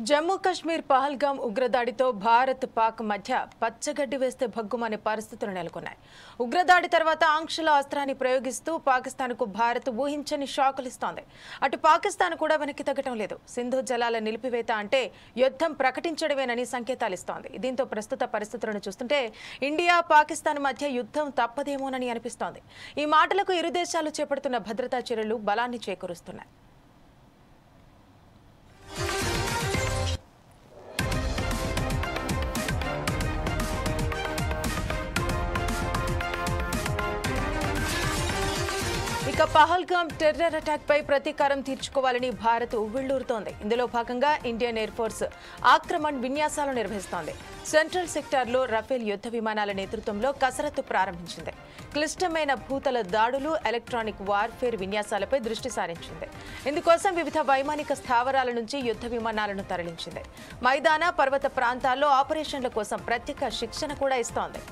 జమ్మూ కాశ్మీర్ పహల్గామ్ ఉగ్రదాడితో భారత్ పాక్ మధ్య పచ్చగడ్డి వేస్తే భగ్గుమనే పరిస్థితులు నెలకొన్నాయి. ఉగ్రదాడి తర్వాత ఆంక్షల అస్త్రాన్ని ప్రయోగిస్తూ పాకిస్తాన్కు భారత్ ఊహించని షాకులిస్తోంది. అటు పాకిస్తాన్ కూడా వెనక్కి తగ్గడం లేదు. సింధు జలాల నిలిపివేత అంటే యుద్ధం ప్రకటించడమేనని సంకేతాలు ఇస్తోంది. దీంతో ప్రస్తుత పరిస్థితులను చూస్తుంటే ఇండియా పాకిస్తాన్ మధ్య యుద్ధం తప్పదేమోనని అనిపిస్తోంది. ఈ మాటలకు ఇరు దేశాలు చేపడుతున్న భద్రతా చర్యలు బలాన్ని చేకూరుస్తున్నాయి. ఇక పహల్గామ్ టెర్రర్ అటాక్ పై ప్రతీకారం తీర్చుకోవాలని భారత్ ఉవ్విళ్లూరుతోంది. ఇందులో భాగంగా ఇండియన్ ఎయిర్ ఫోర్స్ ఆక్రమణ్ విన్యాసాలు నిర్వహిస్తోంది. సెంట్రల్ సెక్టార్లో రఫేల్ యుద్ధ విమానాల నేతృత్వంలో కసరత్తు ప్రారంభించింది. క్లిష్టమైన భూతల దాడులు, ఎలక్ట్రానిక్ వార్ఫేర్ విన్యాసాలపై దృష్టి సారించింది. ఇందుకోసం వివిధ వైమానిక స్థావరాల నుంచి యుద్ధ విమానాలను తరలించింది. మైదాన, పర్వత ప్రాంతాల్లో ఆపరేషన్ల కోసం ప్రత్యేక శిక్షణ కూడా ఇస్తోంది.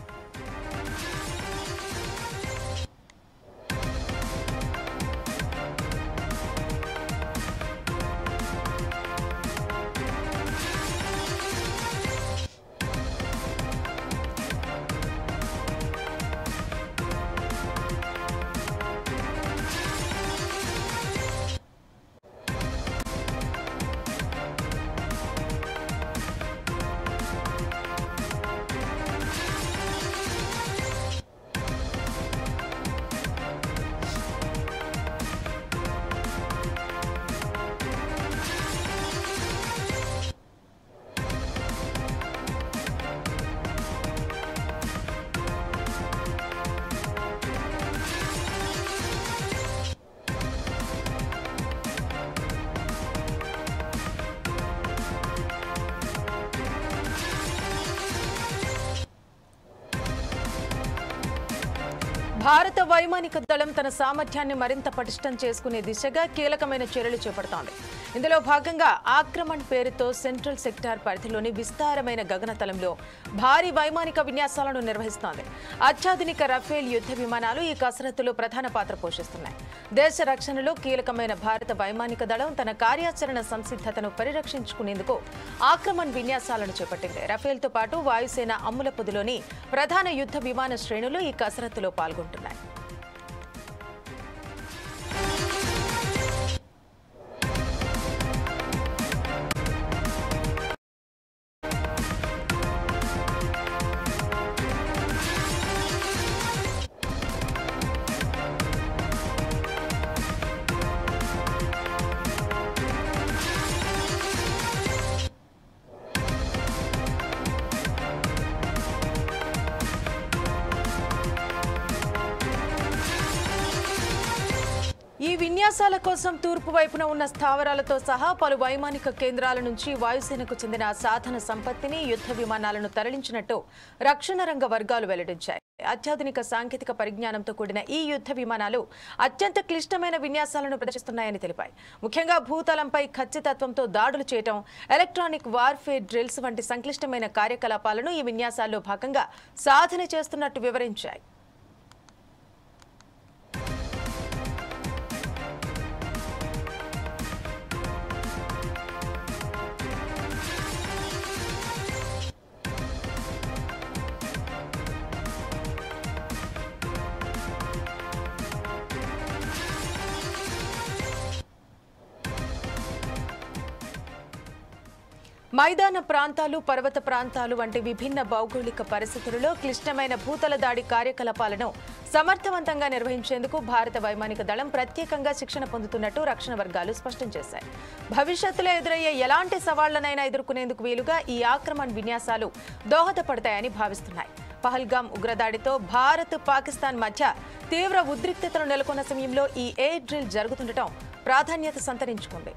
భారత వైమానిక దళం తన సామర్థ్యాన్ని మరింత పటిష్టం చేసుకునే దిశగా కీలకమైన చర్యలు చేపడుతోంది. ఇందులో భాగంగా ఆక్రమణ్ పేరుతో సెంట్రల్ సెక్టార్ పరిధిలోని విస్తారమైన గగనతలంలో భారీ వైమానిక విన్యాసాలను నిర్వహిస్తోంది. అత్యాధునిక రఫేల్ యుద్ధ విమానాలు ఈ కసరత్తులో ప్రధాన పాత్ర పోషిస్తున్నాయి. దేశ రక్షణలో కీలకమైన భారత వైమానిక దళం తన కార్యాచరణ సంసిద్ధతను పరిరక్షించుకునేందుకు ఆక్రమణ్ విన్యాసాలను చేపట్టింది. రఫేల్తో పాటు వాయుసేన అమ్ముల పొదిలోని ప్రధాన యుద్ధ విమాన శ్రేణులు ఈ కసరత్తులో పాల్గొంటున్నాయి. ఈ విన్యాసాల కోసం తూర్పు వైపున ఉన్న స్థావరాలతో సహా పలు వైమానిక కేంద్రాల నుంచి వాయుసేనకు చెందిన సాధన సంపత్తిని, యుద్ధ విమానాలను తరలించినట్టు రక్షణ రంగ వర్గాలు వెల్లడించాయి. అత్యాధునిక సాంకేతిక పరిజ్ఞానంతో కూడిన ఈ యుద్ధ విమానాలు అత్యంత క్లిష్టమైన విన్యాసాలను ప్రదర్శిస్తున్నాయని తెలిపాయి. ముఖ్యంగా భూతలంపై ఖచ్చితత్వంతో దాడులు చేయడం, ఎలక్ట్రానిక్ వార్ఫేర్ డ్రిల్స్ వంటి సంక్లిష్టమైన కార్యకలాపాలను ఈ విన్యాసాల్లో భాగంగా సాధన చేస్తున్నట్టు వివరించాయి. మైదాన ప్రాంతాలు, పర్వత ప్రాంతాలు వంటి విభిన్న భౌగోళిక పరిస్థితులలో క్లిష్టమైన భూతల దాడి కార్యకలాపాలను సమర్థవంతంగా నిర్వహించేందుకు భారత వైమానిక దళం ప్రత్యేకంగా శిక్షణ పొందుతున్నట్టు రక్షణ వర్గాలు స్పష్టం చేశాయి. భవిష్యత్తులో ఎదురయ్యే ఎలాంటి సవాళ్లనైనా ఎదుర్కొనేందుకు వీలుగా ఈ ఆక్రమణ్ విన్యాసాలు దోహదపడతాయని భావిస్తున్నాయి. పహల్గామ్ ఉగ్రదాడితో భారత్, పాకిస్తాన్ మధ్య తీవ్ర ఉద్రిక్తతలు నెలకొన్న సమయంలో ఈ ఎయిర్ డ్రిల్ జరుగుతుండటం ప్రాధాన్యత సంతరించుకుంది.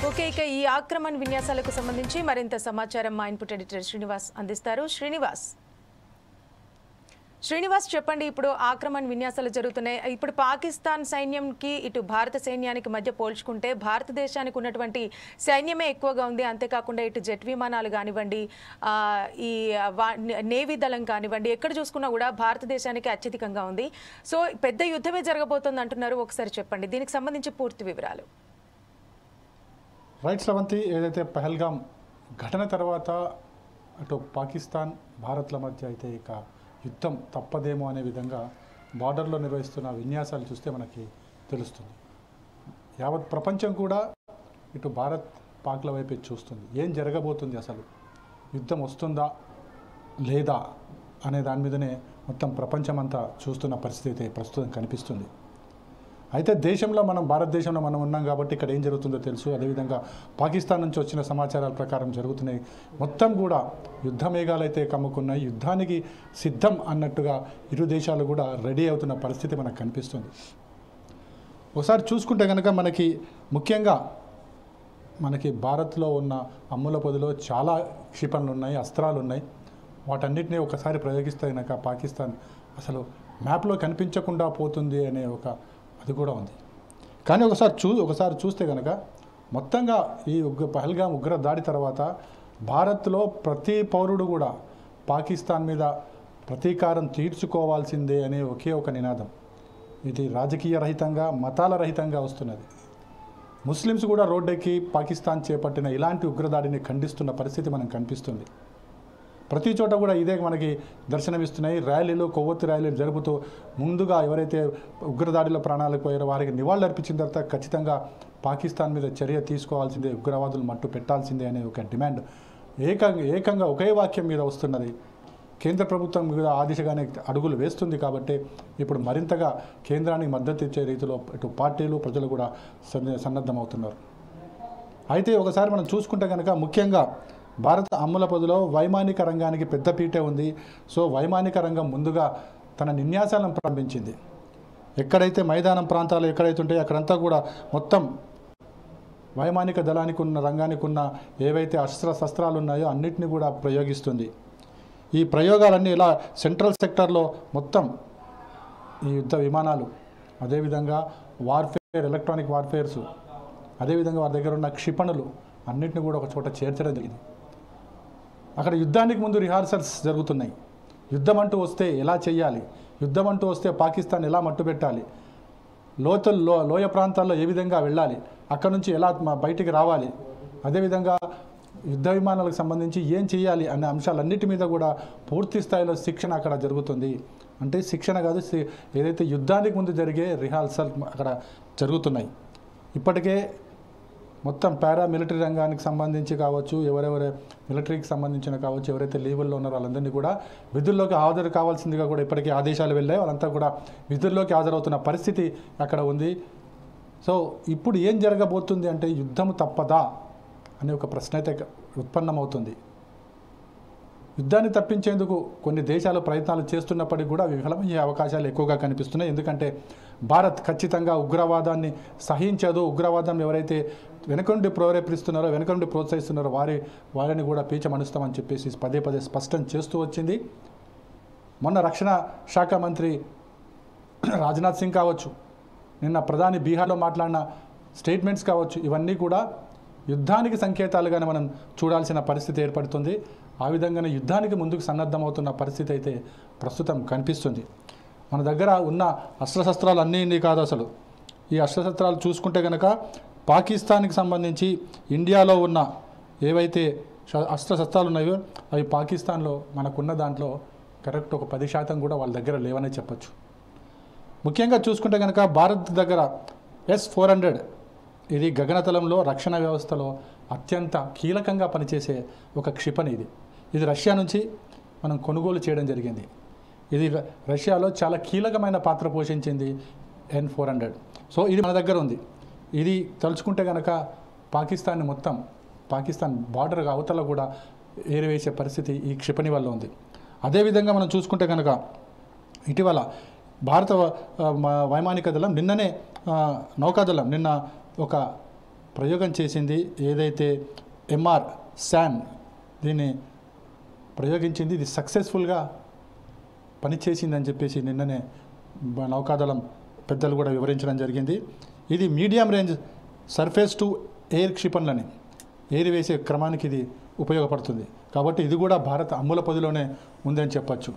ఓకే, ఇక ఈ ఆక్రమణ విన్యాసాలకు సంబంధించి మరింత సమాచారం మా ఇన్పుట్ ఎడిటర్ శ్రీనివాస్ అందిస్తారు. శ్రీనివాస్ చెప్పండి, ఇప్పుడు ఆక్రమణ విన్యాసాలు జరుగుతున్నాయి. ఇప్పుడు పాకిస్తాన్ సైన్యంకి ఇటు భారత సైన్యానికి మధ్య పోల్చుకుంటే భారతదేశానికి ఉన్నటువంటి సైన్యమే ఎక్కువగా ఉంది. అంతేకాకుండా ఇటు జెట్ విమానాలు కానివ్వండి, ఈ నేవీ దళం కానివ్వండి, ఎక్కడ చూసుకున్నా కూడా భారతదేశానికి అత్యధికంగా ఉంది. సో పెద్ద యుద్ధమే జరగబోతోంది అంటున్నారు. ఒకసారి చెప్పండి దీనికి సంబంధించి పూర్తి వివరాలు. రైట్ శ్రవంతి, ఏదైతే పహల్గామ్ ఘటన తర్వాత అటు పాకిస్తాన్ భారత్ల మధ్య అయితే ఇక యుద్ధం తప్పదేమో అనే విధంగా బార్డర్లో నిర్వహిస్తున్న విన్యాసాలు చూస్తే మనకి తెలుస్తుంది. యావత్ ప్రపంచం కూడా ఇటు భారత్ పాక్ల వైపే చూస్తుంది. ఏం జరగబోతుంది, అసలు యుద్ధం వస్తుందా లేదా అనే దాని మీదనే మొత్తం ప్రపంచం అంతా చూస్తున్న పరిస్థితి ప్రస్తుతం కనిపిస్తుంది. అయితే దేశంలో భారతదేశంలో మనం ఉన్నాం కాబట్టి ఇక్కడ ఏం జరుగుతుందో తెలుసు. అదేవిధంగా పాకిస్తాన్ నుంచి వచ్చిన సమాచారాల ప్రకారం జరుగుతున్నాయి. మొత్తం కూడా యుద్ధ మేఘాలు అయితే కమ్ముకున్నాయి. యుద్ధానికి సిద్ధం అన్నట్టుగా ఇరు దేశాలు కూడా రెడీ అవుతున్న పరిస్థితి మనకు కనిపిస్తుంది. ఒకసారి చూసుకుంటే కనుక ముఖ్యంగా భారత్లో ఉన్న అమ్ముల పొదిలో చాలా క్షిపణులు ఉన్నాయి, అస్త్రాలు ఉన్నాయి. వాటన్నిటినీ ఒకసారి ప్రయోగిస్తే కనుక పాకిస్తాన్ అసలు మ్యాప్లో కనిపించకుండా పోతుంది అనే అది కూడా ఉంది. కానీ ఒకసారి చూస్తే కనుక మొత్తంగా ఈ పహల్గామ్ ఉగ్ర దాడి తర్వాత భారత్లో ప్రతి పౌరుడు కూడా పాకిస్తాన్ మీద ప్రతీకారం తీర్చుకోవాల్సిందే అనే ఒకే ఒక నినాదం. ఇది రాజకీయ రహితంగా, మతాల రహితంగా వస్తున్నది. ముస్లిమ్స్ కూడా రోడ్డెక్కి పాకిస్తాన్ చేపట్టిన ఇలాంటి ఉగ్రదాడిని ఖండిస్తున్న పరిస్థితి మనకు కనిపిస్తుంది. ప్రతి చోట కూడా ఇదే మనకి దర్శనమిస్తున్నాయి. ర్యాలీలు, కొవ్వొత్తి ర్యాలీలు జరుపుతూ ముందుగా ఎవరైతే ఉగ్రదాడిలో ప్రాణాలకు పోయారో వారికి నివాళులు అర్పించిన తర్వాత ఖచ్చితంగా పాకిస్తాన్ మీద చర్య తీసుకోవాల్సిందే, ఉగ్రవాదులు మట్టు పెట్టాల్సిందే అనే ఒక డిమాండ్ ఏకంగా ఒకే వాక్యం మీద వస్తున్నది. కేంద్ర ప్రభుత్వం మీద ఆ దిశగానే అడుగులు వేస్తుంది. కాబట్టి ఇప్పుడు మరింతగా కేంద్రానికి మద్దతు ఇచ్చే రీతిలో ఇటు పార్టీలు, ప్రజలు కూడా సన్నద్ధమవుతున్నారు. అయితే ఒకసారి మనం చూసుకుంటే కనుక ముఖ్యంగా భారత అమ్ముల పొదిలో వైమానిక రంగానికి పెద్ద పీటే ఉంది. సో వైమానిక రంగం ముందుగా తన విన్యాసాలను ప్రారంభించింది. ఎక్కడైతే మైదానం ప్రాంతాలు ఎక్కడైతే ఉంటాయో అక్కడంతా కూడా మొత్తం వైమానిక దళానికి ఉన్న రంగానికి ఉన్న ఏవైతే శస్త్రాలు ఉన్నాయో అన్నిటిని కూడా ప్రయోగిస్తుంది. ఈ ప్రయోగాలన్నీ ఇలా సెంట్రల్ సెక్టార్లో మొత్తం ఈ యుద్ధ విమానాలు, అదేవిధంగా వార్ఫేర్, ఎలక్ట్రానిక్ వార్ఫేర్స్, అదేవిధంగా వారి దగ్గర ఉన్న క్షిపణులు అన్నింటిని కూడా ఒక చోట చేర్చడం జరిగింది. అక్కడ యుద్ధానికి ముందు రిహార్సల్స్ జరుగుతున్నాయి. యుద్ధం అంటూ వస్తే ఎలా చేయాలి, యుద్ధం అంటూ వస్తే పాకిస్తాన్ ఎలా మట్టుబెట్టాలి, లోయ ప్రాంతాల్లో ఏ విధంగా వెళ్ళాలి, అక్కడ నుంచి ఎలా బయటికి రావాలి, అదేవిధంగా యుద్ధ విమానాలకు సంబంధించి ఏం చేయాలి అనే అంశాలన్నిటి మీద కూడా పూర్తి స్థాయిలో శిక్షణ అక్కడ జరుగుతుంది. అంటే శిక్షణ కాదు, ఏదైతే యుద్ధానికి ముందు జరిగే రిహార్సల్ అక్కడ జరుగుతున్నాయి. ఇప్పటికే మొత్తం పారామిలిటరీ రంగానికి సంబంధించి కావచ్చు, ఎవరెవరే మిలిటరీకి సంబంధించిన కావచ్చు, ఎవరైతే లీవుల్లో ఉన్నారో వాళ్ళందరినీ కూడా విధుల్లోకి హాజరు కావాల్సిందిగా కూడా ఇప్పటికే ఆదేశాలు వెళ్ళాయి. వాళ్ళంతా కూడా విధుల్లోకి హాజరవుతున్న పరిస్థితి అక్కడ ఉంది. సో ఇప్పుడు ఏం జరగబోతుంది అంటే యుద్ధం తప్పదా అనే ఒక ప్రశ్న అయితే ఉత్పన్నమవుతుంది. యుద్ధాన్ని తప్పించేందుకు కొన్ని దేశాలు ప్రయత్నాలు చేస్తున్నప్పటికీ కూడా విఫలమయ్యే అవకాశాలు ఎక్కువగా కనిపిస్తున్నాయి. ఎందుకంటే భారత్ ఖచ్చితంగా ఉగ్రవాదాన్ని సహించదు. ఉగ్రవాదం ఎవరైతే వెనుక నుండి ప్రేరేపిస్తున్నారో, వెనుక నుండి ప్రోత్సహిస్తున్నారో వారిని కూడా పీచమణుస్తామని చెప్పేసి పదే పదే స్పష్టం చేస్తూ వచ్చింది. మొన్న రక్షణ శాఖ మంత్రి రాజ్నాథ్ సింగ్ కావచ్చు, నిన్న ప్రధాని బీహార్లో మాట్లాడిన స్టేట్మెంట్స్ కావచ్చు, ఇవన్నీ కూడా యుద్ధానికి సంకేతాలుగానే మనం చూడాల్సిన పరిస్థితి ఏర్పడుతుంది. ఆ విధంగానే యుద్ధానికి ముందుకు సన్నద్ధమవుతున్న పరిస్థితి అయితే ప్రస్తుతం కనిపిస్తుంది. మన దగ్గర ఉన్న అస్త్రశస్త్రాలు అన్నీ కాదు. అసలు ఈ అస్త్రశస్త్రాలు చూసుకుంటే కనుక పాకిస్తాన్కి సంబంధించి ఇండియాలో ఉన్న ఏవైతే అస్త్రశస్త్రాలు ఉన్నాయో అవి పాకిస్తాన్లో మనకున్న దాంట్లో కరెక్ట్ ఒక 10% కూడా వాళ్ళ దగ్గర లేవనే చెప్పచ్చు. ముఖ్యంగా చూసుకుంటే కనుక భారత్ దగ్గర S-400 ఇది గగనతలంలో రక్షణ వ్యవస్థలో అత్యంత కీలకంగా పనిచేసే ఒక క్షిపణి. ఇది రష్యా నుంచి మనం కొనుగోలు చేయడం జరిగింది. ఇది రష్యాలో చాలా కీలకమైన పాత్ర పోషించింది N-400. సో ఇది మన దగ్గర ఉంది. ఇది తలుచుకుంటే కనుక పాకిస్తాన్ బార్డర్ అవతల కూడా ఏరివేసే పరిస్థితి ఈ క్షిపణి వల్ల ఉంది. అదేవిధంగా మనం చూసుకుంటే కనుక ఇటీవల భారత వైమానిక దళం నిన్ననే నౌకాదళం నిన్న ఒక ప్రయోగం చేసింది. ఏదైతే MR-SAM దీన్ని ప్రయోగించింది, ఇది సక్సెస్ఫుల్గా పనిచేసిందని చెప్పేసి నిన్ననే నౌకాదళం పెద్దలు కూడా వివరించడం జరిగింది. ఇది medium range surface to air క్షిపణులని ఏరివేసే క్రమానికి ఇది ఉపయోగపడుతుంది. కాబట్టి ఇది కూడా భారత్ అమ్ముల పొదిలోనే ఉందని చెప్పచ్చు.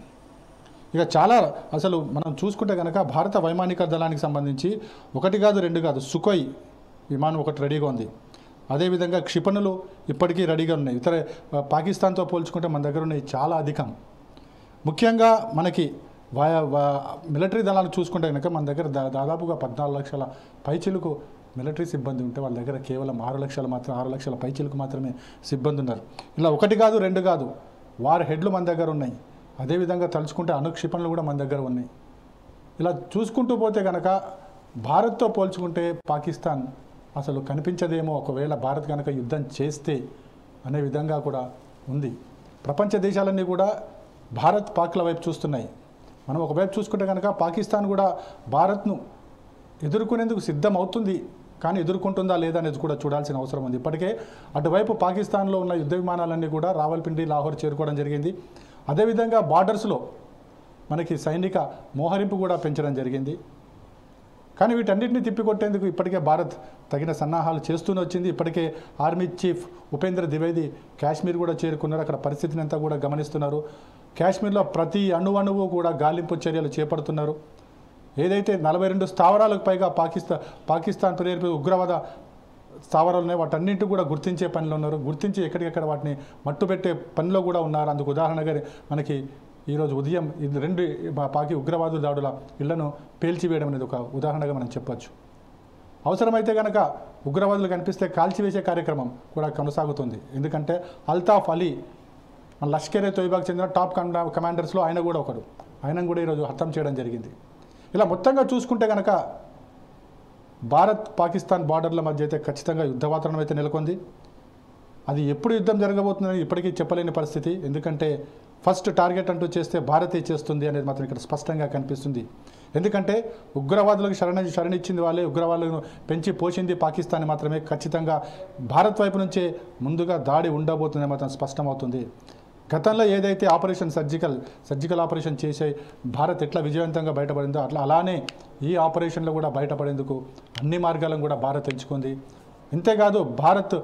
ఇక చాలా అసలు మనం చూసుకుంటే కనుక భారత వైమానిక దళానికి సంబంధించి 1 కాదు 2 కాదు సుఖోయ్ విమానం ఒకటి రెడీగా ఉంది. అదేవిధంగా క్షిపణులు ఇప్పటికీ రెడీగా ఉన్నాయి. ఇతర పాకిస్తాన్తో పోల్చుకుంటే మన దగ్గర ఉన్నాయి చాలా అధికం. ముఖ్యంగా మనకి మిలిటరీ దళాలు చూసుకుంటే కనుక మన దగ్గర దాదాపుగా 14 లక్షల పైచిలుకు మిలిటరీ సిబ్బంది ఉంటే వాళ్ళ దగ్గర కేవలం 6 లక్షల పైచిలుకు మాత్రమే సిబ్బంది ఉన్నారు. ఇలా 1 కాదు 2 కాదు వార్ హెడ్లు మన దగ్గర ఉన్నాయి. అదేవిధంగా తలుచుకుంటే అణుక్షిపణులు కూడా మన దగ్గర ఉన్నాయి. ఇలా చూసుకుంటూ పోతే కనుక భారత్తో పోల్చుకుంటే పాకిస్తాన్ అసలు కనిపించదేమో ఒకవేళ భారత్ కనుక యుద్ధం చేస్తే అనే విధంగా కూడా ఉంది. ప్రపంచ దేశాలన్నీ కూడా భారత్ పాక్ల వైపు చూస్తున్నాయి. మనం ఒకవైపు చూసుకుంటే కనుక పాకిస్తాన్ కూడా భారత్ను ఎదుర్కొనేందుకు సిద్ధం అవుతుంది, కానీ ఎదుర్కొంటుందా లేదా అనేది కూడా చూడాల్సిన అవసరం ఉంది. ఇప్పటికే అటువైపు పాకిస్తాన్లో ఉన్న యుద్ధ విమానాలన్నీ కూడా రావల్పిండి, లాహోర్ చేరుకోవడం జరిగింది. అదేవిధంగా బార్డర్స్లో మనకి సైనిక మోహరింపు కూడా పెంచడం జరిగింది. కానీ వీటన్నిటిని తిప్పికొట్టేందుకు ఇప్పటికే భారత్ తగిన సన్నాహాలు చేస్తూనే వచ్చింది. ఇప్పటికే ఆర్మీ చీఫ్ ఉపేంద్ర ద్వివేది కాశ్మీర్ కూడా చేరుకున్నారు. అక్కడ పరిస్థితిని అంతా కూడా గమనిస్తున్నారు. కాశ్మీర్లో ప్రతి అణువు కూడా గాలింపు చర్యలు చేపడుతున్నారు. ఏదైతే 42 స్థావరాలకు పైగా పాకిస్తాన్ ప్రేరేపిత ఉగ్రవాద స్థావరాలు ఉన్నాయి వాటన్నింటి కూడా గుర్తించే పనిలో ఉన్నారు. గుర్తించి ఎక్కడికెక్కడ వాటిని మట్టుపెట్టే పనిలో కూడా ఉన్నారు. అందుకు ఉదాహరణగా మనకి ఈరోజు ఉదయం 2 పాకి ఉగ్రవాదుల దాడుల ఇళ్లను పేల్చివేయడం అనేది ఒక ఉదాహరణగా మనం చెప్పొచ్చు. అవసరమైతే కనుక ఉగ్రవాదులు కనిపిస్తే కాల్చివేసే కార్యక్రమం కూడా కొనసాగుతుంది. ఎందుకంటే అల్తాఫ్ అలీ మన లష్కరే తోయిబాకు చెందిన టాప్ కమాండర్స్లో ఆయన కూడా ఒకడు. ఆయనను కూడా ఈరోజు హతం చేయడం జరిగింది. ఇలా మొత్తంగా చూసుకుంటే కనుక భారత్ పాకిస్తాన్ బార్డర్ల మధ్య అయితే ఖచ్చితంగా యుద్ధ వాతావరణం అయితే నెలకొంది. అది ఎప్పుడు యుద్ధం జరగబోతుందని ఇప్పటికీ చెప్పలేని పరిస్థితి. ఎందుకంటే ఫస్ట్ టార్గెట్ అంటూ చేస్తే భారతే చేస్తుంది అనేది మాత్రం ఇక్కడ స్పష్టంగా కనిపిస్తుంది. ఎందుకంటే ఉగ్రవాదులకు శరణిచ్చింది వాళ్ళే, ఉగ్రవాదులను పెంచి పోషింది పాకిస్తాన్ మాత్రమే. ఖచ్చితంగా భారత్ వైపు నుంచే ముందుగా దాడి ఉండబోతుందని మాత్రం స్పష్టమవుతుంది. గతంలో ఏదైతే ఆపరేషన్ సర్జికల్ ఆపరేషన్ చేసే భారత్ ఎట్లా విజయవంతంగా బయటపడిందో అలానే ఈ ఆపరేషన్లో కూడా బయటపడేందుకు అన్ని మార్గాలను కూడా భారత్ ఎంచుకుంది. ఇంతేకాదు భారత్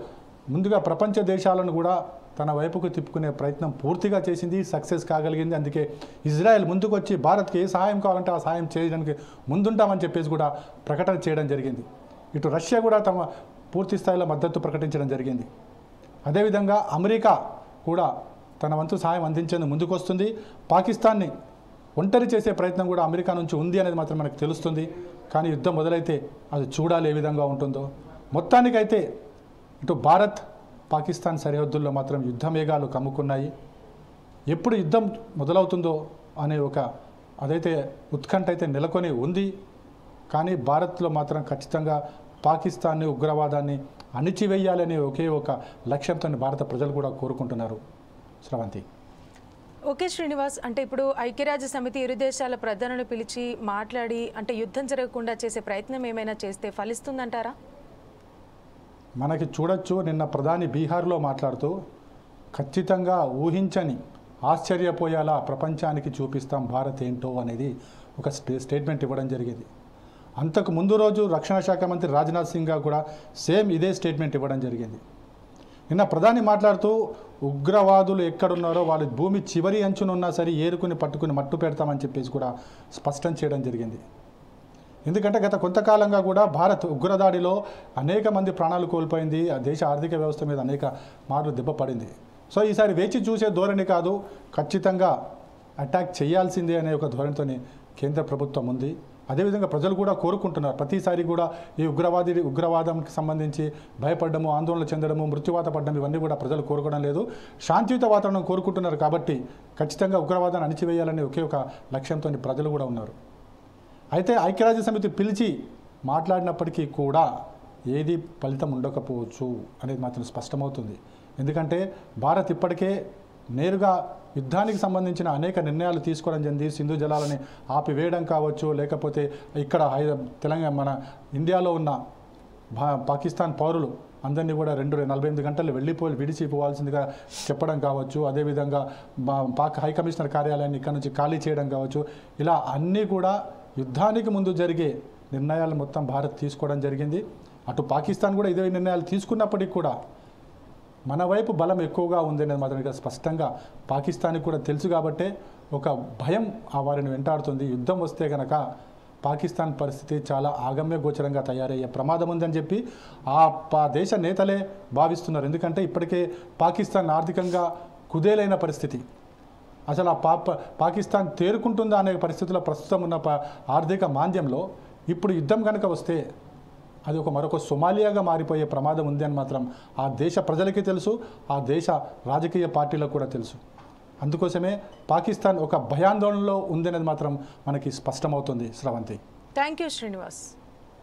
ముందుగా ప్రపంచ దేశాలను కూడా తన వైపుకు తిప్పుకునే ప్రయత్నం పూర్తిగా చేసింది, సక్సెస్ కాగలిగింది. అందుకే ఇజ్రాయెల్ ముందుకు వచ్చి భారత్కి ఏ సహాయం కావాలంటే ఆ సహాయం చేయడానికి ముందుంటామని చెప్పేసి కూడా ప్రకటన చేయడం జరిగింది. ఇటు రష్యా కూడా తమ పూర్తి స్థాయిలో మద్దతు ప్రకటించడం జరిగింది. అదేవిధంగా అమెరికా కూడా తన వంతు సహాయం అందించేందుకు ముందుకు వస్తుంది. పాకిస్తాన్ని ఒంటరి చేసే ప్రయత్నం కూడా అమెరికా నుంచి ఉంది అనేది మాత్రం మనకు తెలుస్తుంది. కానీ యుద్ధం మొదలైతే అది చూడాలి ఏ విధంగా ఉంటుందో. మొత్తానికైతే ఇటు భారత్ పాకిస్తాన్ సరిహద్దుల్లో మాత్రం యుద్ధ మేఘాలు కమ్ముకున్నాయి. ఎప్పుడు యుద్ధం మొదలవుతుందో అనే అదైతే ఉత్కంఠ అయితే నెలకొని ఉంది. కానీ భారత్లో మాత్రం ఖచ్చితంగా పాకిస్తాన్ని, ఉగ్రవాదాన్ని అణిచివేయాలనే ఒకే ఒక లక్ష్యంతో భారత ప్రజలు కూడా కోరుకుంటున్నారు. శ్రవంతి. ఓకే శ్రీనివాస్, అంటే ఇప్పుడు ఐక్యరాజ్య సమితి ఇరు దేశాల ప్రధానులు పిలిచి మాట్లాడి అంటే యుద్ధం జరగకుండా చేసే ప్రయత్నం ఏమైనా చేస్తే ఫలిస్తుందంటారా? మనకి చూడొచ్చు, నిన్న ప్రధాని బీహార్లో మాట్లాడుతూ ఖచ్చితంగా ఊహించని ఆశ్చర్యపోయేలా ప్రపంచానికి చూపిస్తాం భారత్ ఏంటో అనేది ఒక స్టేట్మెంట్ ఇవ్వడం జరిగింది. అంతకు ముందు రోజు రక్షణ శాఖ మంత్రి రాజ్నాథ్ సింగ్ కూడా సేమ్ ఇదే స్టేట్మెంట్ ఇవ్వడం జరిగింది. నిన్న ప్రధాని మాట్లాడుతూ ఉగ్రవాదులు ఎక్కడున్నారో వాళ్ళు భూమి చివరి అంచునున్నా సరే ఏరుకుని పట్టుకుని మట్టు పెడతామని చెప్పేసి కూడా స్పష్టం చేయడం జరిగింది. ఎందుకంటే గత కొంతకాలంగా కూడా భారత్ ఉగ్రదాడిలో అనేక మంది ప్రాణాలు కోల్పోయింది. ఆ దేశ ఆర్థిక వ్యవస్థ మీద అనేక మార్లు దెబ్బ పడింది. సో ఈసారి వేచి చూసే ధోరణి కాదు, ఖచ్చితంగా అటాక్ చేయాల్సిందే అనే ఒక ధోరణితో కేంద్ర ప్రభుత్వం ఉంది. అదేవిధంగా ప్రజలు కూడా కోరుకుంటున్నారు. ప్రతిసారి కూడా ఈ ఉగ్రవాదంకి సంబంధించి భయపడము, ఆందోళన చెందడము, మృత్యువాత పడడం ఇవన్నీ కూడా ప్రజలు కోరుకోవడం లేదు. శాంతియుత వాతావరణం కోరుకుంటున్నారు. కాబట్టి ఖచ్చితంగా ఉగ్రవాదాన్ని అణిచివేయాలనే ఒకే ఒక లక్ష్యంతో ప్రజలు కూడా ఉన్నారు. అయితే ఐక్యరాజ్య సమితి పిలిచి మాట్లాడినప్పటికీ కూడా ఏది ఫలితం ఉండకపోవచ్చు అనేది మాత్రం స్పష్టమవుతుంది. ఎందుకంటే భారత్ ఇప్పటికే నేరుగా యుద్ధానికి సంబంధించిన అనేక నిర్ణయాలు తీసుకోవడం జరిగింది. సింధు జలాలని ఆపివేయడం కావచ్చు, లేకపోతే ఇక్కడ తెలంగాణ మన ఇండియాలో ఉన్న పాకిస్తాన్ పౌరులు అందరినీ కూడా 48 గంటలు విడిచిపోవాల్సిందిగా చెప్పడం కావచ్చు, అదేవిధంగా పాక్ హై కమిషనర్ కార్యాలయాన్ని ఇక్కడ నుంచి ఖాళీ చేయడం కావచ్చు, ఇలా అన్నీ కూడా యుద్ధానికి ముందు జరిగే నిర్ణయాలు మొత్తం భారత్ తీసుకోవడం జరిగింది. అటు పాకిస్తాన్ కూడా ఇదే నిర్ణయాలు తీసుకున్నప్పటికీ కూడా మన వైపు బలం ఎక్కువగా ఉందనేది మాత్రం ఇక్కడ స్పష్టంగా పాకిస్తాన్కి కూడా తెలుసు. కాబట్టే ఒక భయం వారిని వెంటాడుతుంది. యుద్ధం వస్తే కనుక పాకిస్తాన్ పరిస్థితి చాలా ఆగమ్య గోచరంగా తయారయ్యే ప్రమాదం ఉందని చెప్పి ఆ దేశ నేతలే భావిస్తున్నారు. ఎందుకంటే ఇప్పటికే పాకిస్తాన్ ఆర్థికంగా కుదేలైన పరిస్థితి, అసలు పాకిస్తాన్ తేరుకుంటుందా అనే పరిస్థితుల్లో ప్రస్తుతం ఉన్న ఆర్థిక మాంద్యంలో ఇప్పుడు యుద్ధం కనుక వస్తే అది మరొక సొమాలియాగా మారిపోయే ప్రమాదం ఉంది అని మాత్రం ఆ దేశ ప్రజలకి తెలుసు, ఆ దేశ రాజకీయ పార్టీలకు కూడా తెలుసు. అందుకోసమే పాకిస్తాన్ ఒక భయాందోళనలో ఉందనేది మాత్రం మనకి స్పష్టమవుతుంది. శ్రవంతి. Thank you Srinivas.